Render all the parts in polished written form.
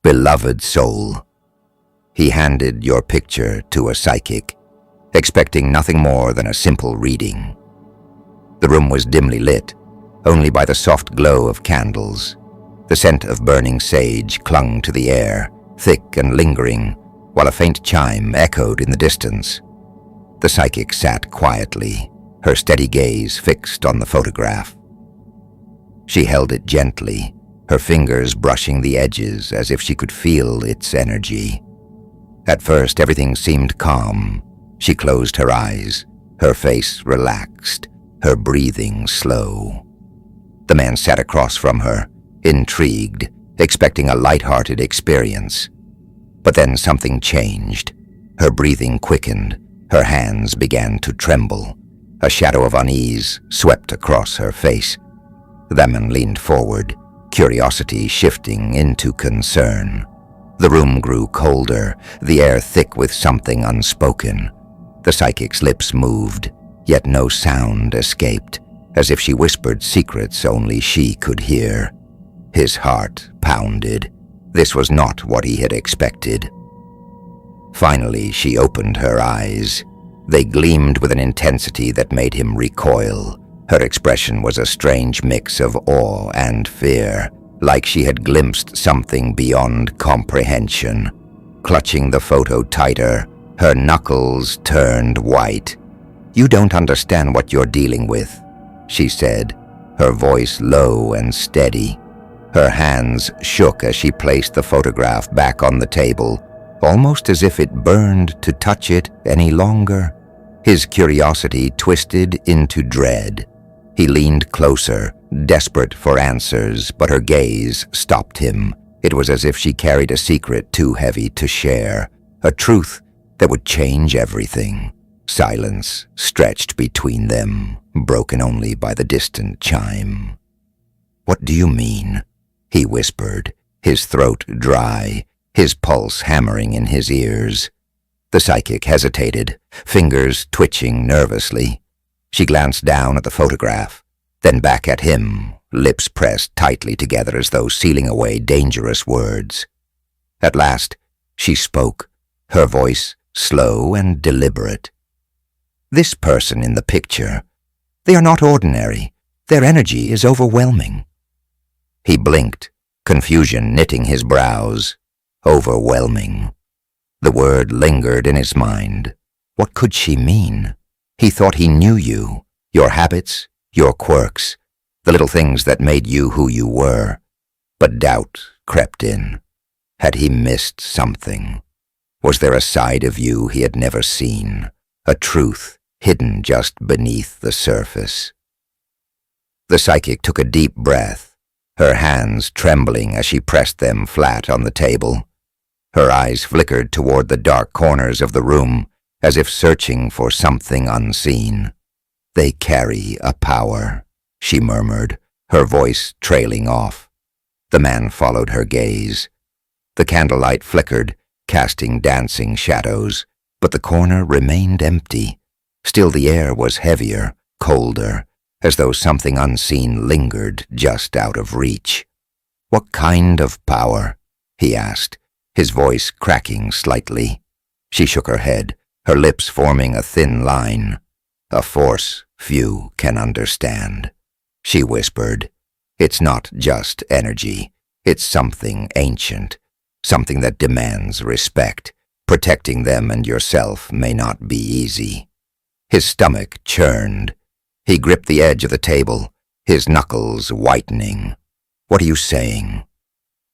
beloved soul. He handed your picture to a psychic, expecting nothing more than a simple reading. The room was dimly lit, only by the soft glow of candles. The scent of burning sage clung to the air, thick and lingering, while a faint chime echoed in the distance. The psychic sat quietly, her steady gaze fixed on the photograph. She held it gently, her fingers brushing the edges as if she could feel its energy. At first, everything seemed calm. She closed her eyes, her face relaxed, her breathing slow. The man sat across from her, intrigued, expecting a light-hearted experience. But then something changed. Her breathing quickened, her hands began to tremble. A shadow of unease swept across her face. The man leaned forward, curiosity shifting into concern. The room grew colder, the air thick with something unspoken. The psychic's lips moved, yet no sound escaped, as if she whispered secrets only she could hear. His heart pounded. This was not what he had expected. Finally, she opened her eyes. They gleamed with an intensity that made him recoil. Her expression was a strange mix of awe and fear, like she had glimpsed something beyond comprehension. Clutching the photo tighter, her knuckles turned white. "You don't understand what you're dealing with," she said, her voice low and steady. Her hands shook as she placed the photograph back on the table, almost as if it burned to touch it any longer. His curiosity twisted into dread. He leaned closer, desperate for answers, but her gaze stopped him. It was as if she carried a secret too heavy to share, a truth that would change everything. Silence stretched between them, broken only by the distant chime. "What do you mean?" he whispered, his throat dry, his pulse hammering in his ears. The psychic hesitated, fingers twitching nervously. She glanced down at the photograph, then back at him, lips pressed tightly together as though sealing away dangerous words. At last, she spoke, her voice slow and deliberate. "This person in the picture, they are not ordinary. Their energy is overwhelming." He blinked, confusion knitting his brows. Overwhelming. The word lingered in his mind. What could she mean? He thought he knew you, your habits, your quirks, the little things that made you who you were. But doubt crept in. Had he missed something? Was there a side of you he had never seen, a truth hidden just beneath the surface? The psychic took a deep breath, her hands trembling as she pressed them flat on the table. Her eyes flickered toward the dark corners of the room, as if searching for something unseen. "They carry a power," she murmured, her voice trailing off. The man followed her gaze. The candlelight flickered, casting dancing shadows, but the corner remained empty. Still the air was heavier, colder, as though something unseen lingered just out of reach. "What kind of power?" he asked, his voice cracking slightly. She shook her head, her lips forming a thin line. "A force few can understand," she whispered. "It's not just energy. It's something ancient, something that demands respect. Protecting them and yourself may not be easy." His stomach churned. He gripped the edge of the table, his knuckles whitening. "What are you saying?"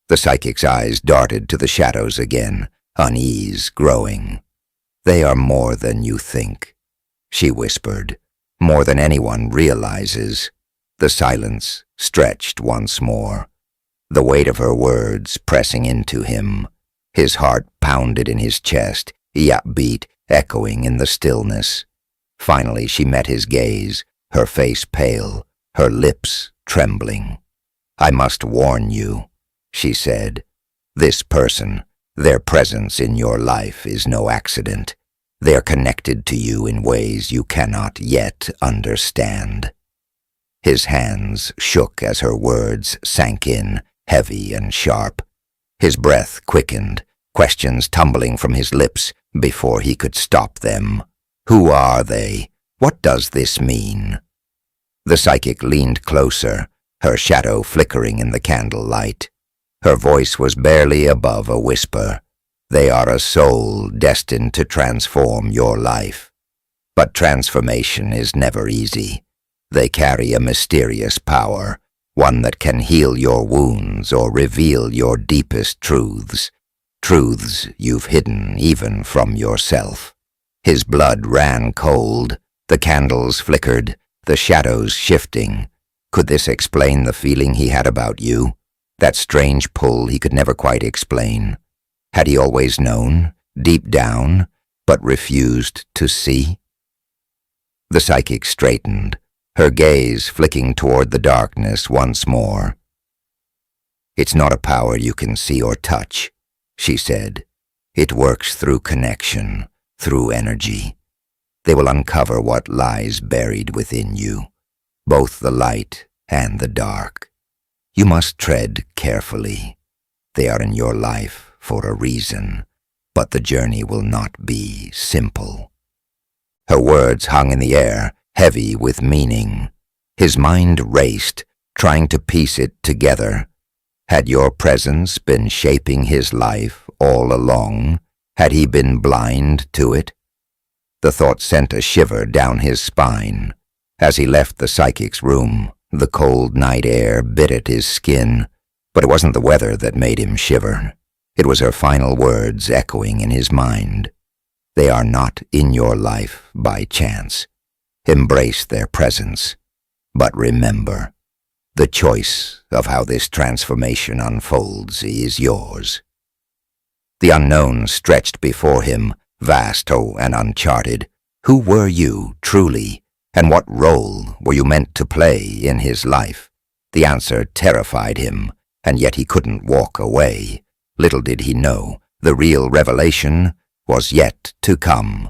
The psychic's eyes darted to the shadows again, unease growing. "They are more than you think," she whispered, "more than anyone realizes." The silence stretched once more, the weight of her words pressing into him. His heart pounded in his chest, yap beat echoing in the stillness. Finally she met his gaze, her face pale, her lips trembling. "I must warn you," she said. "This person, their presence in your life is no accident. They are connected to you in ways you cannot yet understand." His hands shook as her words sank in, heavy and sharp. His breath quickened, questions tumbling from his lips before he could stop them. Who are they? What does this mean? The psychic leaned closer, her shadow flickering in the candlelight. Her voice was barely above a whisper. They are a soul destined to transform your life. But transformation is never easy. They carry a mysterious power, one that can heal your wounds or reveal your deepest truths, truths you've hidden even from yourself. His blood ran cold, the candles flickered, the shadows shifting. Could this explain the feeling he had about you? That strange pull he could never quite explain. Had he always known, deep down, but refused to see? The psychic straightened, her gaze flicking toward the darkness once more. It's not a power you can see or touch, she said. It works through connection, through energy. They will uncover what lies buried within you, both the light and the dark. You must tread carefully. They are in your life for a reason, but the journey will not be simple. Her words hung in the air, heavy with meaning. His mind raced, trying to piece it together. Had your presence been shaping his life all along? Had he been blind to it? The thought sent a shiver down his spine. As he left the psychic's room, the cold night air bit at his skin, but it wasn't the weather that made him shiver. It was her final words echoing in his mind. They are not in your life by chance. Embrace their presence. But remember, the choice of how this transformation unfolds is yours. The unknown stretched before him, vast and uncharted. Who were you, truly? And what role were you meant to play in his life? The answer terrified him, and yet he couldn't walk away. Little did he know, the real revelation was yet to come.